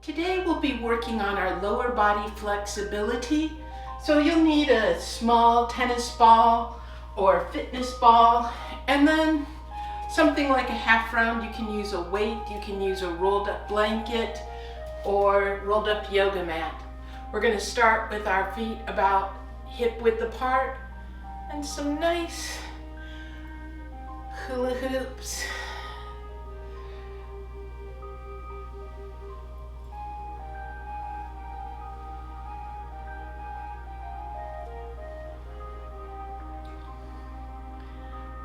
Today we'll be working on our lower body flexibility. So you'll need a small tennis ball or fitness ball, and then something like a half round. You can use a weight, you can use a rolled up blanket or rolled up yoga mat. We're going to start with our feet about hip width apart and some nice hula hoops.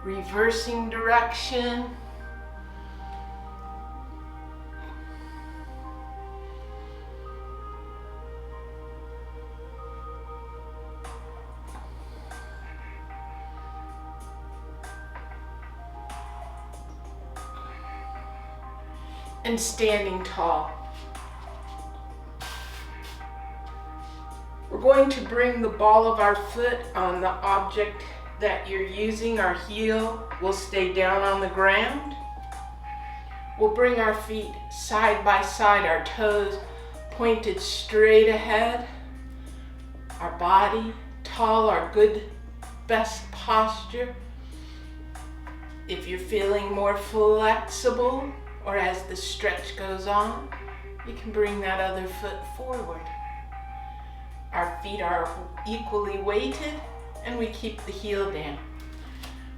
Reversing direction. And standing tall. We're going to bring the ball of our foot on the object that you're using. Our heel will stay down on the ground. We'll bring our feet side by side, our toes pointed straight ahead. Our body tall, our good, best posture. If you're feeling more flexible or as the stretch goes on, you can bring that other foot forward. Our feet are equally weighted, and we keep the heel down.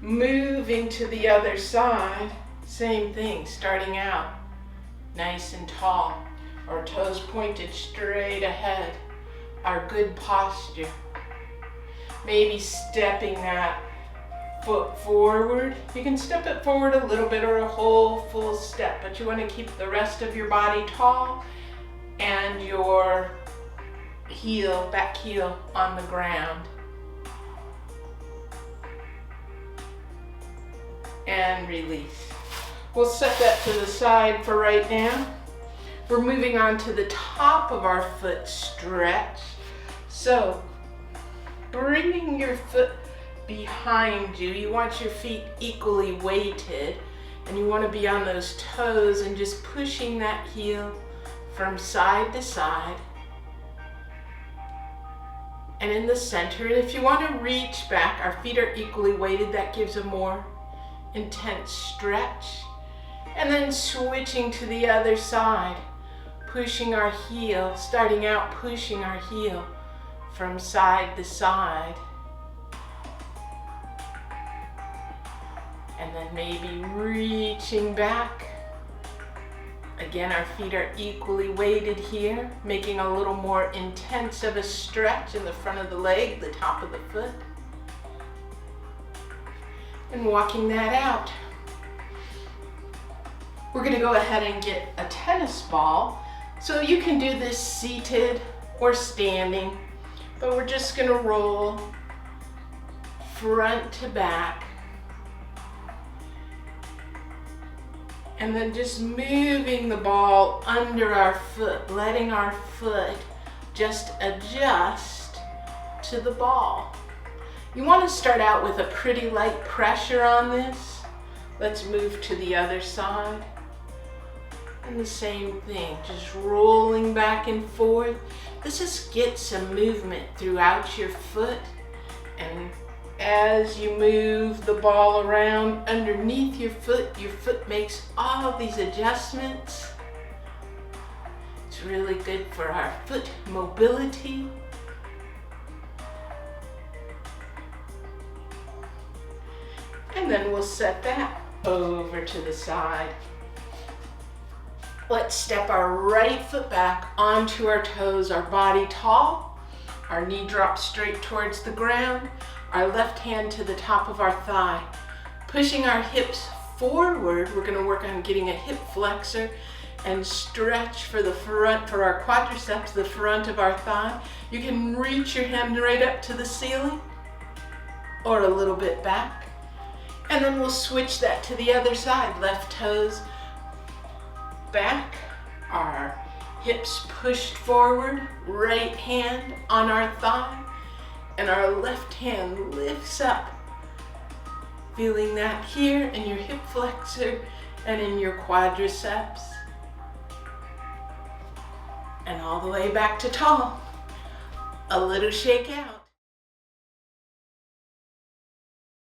Moving to the other side, same thing, starting out nice and tall, our toes pointed straight ahead, our good posture. Maybe stepping that foot forward. You can step it forward a little bit or a whole full step, but you want to keep the rest of your body tall and your heel, back heel on the ground. And release. We'll set that to the side for right now. We're moving on to the top of our foot stretch. So bringing your foot behind you, you want your feet equally weighted, and you want to be on those toes and just pushing that heel from side to side and in the center. And if you want to reach back, our feet are equally weighted. That gives a more intense stretch. And then switching to the other side, pushing our heel, starting out pushing our heel from side to side. And then maybe reaching back. Again, our feet are equally weighted here, making a little more intense of a stretch in the front of the leg, the top of the foot. And walking that out. We're going to go ahead and get a tennis ball. So you can do this seated or standing, but we're just going to roll front to back. And then just moving the ball under our foot, letting our foot just adjust to the ball. You want to start out with a pretty light pressure on this. Let's move to the other side. And the same thing, just rolling back and forth. This just gets some movement throughout your foot. And as you move the ball around underneath your foot makes all of these adjustments. It's really good for our foot mobility. And then we'll set that over to the side. Let's step our right foot back onto our toes, our body tall. Our knee drops straight towards the ground. Our left hand to the top of our thigh. Pushing our hips forward, we're going to work on getting a hip flexor and stretch for the front, for our quadriceps, the front of our thigh. You can reach your hand right up to the ceiling or a little bit back. And then we'll switch that to the other side. Left toes back, our hips pushed forward, right hand on our thigh, and our left hand lifts up. Feeling that here in your hip flexor and in your quadriceps. and all the way back to tall. A little shake out.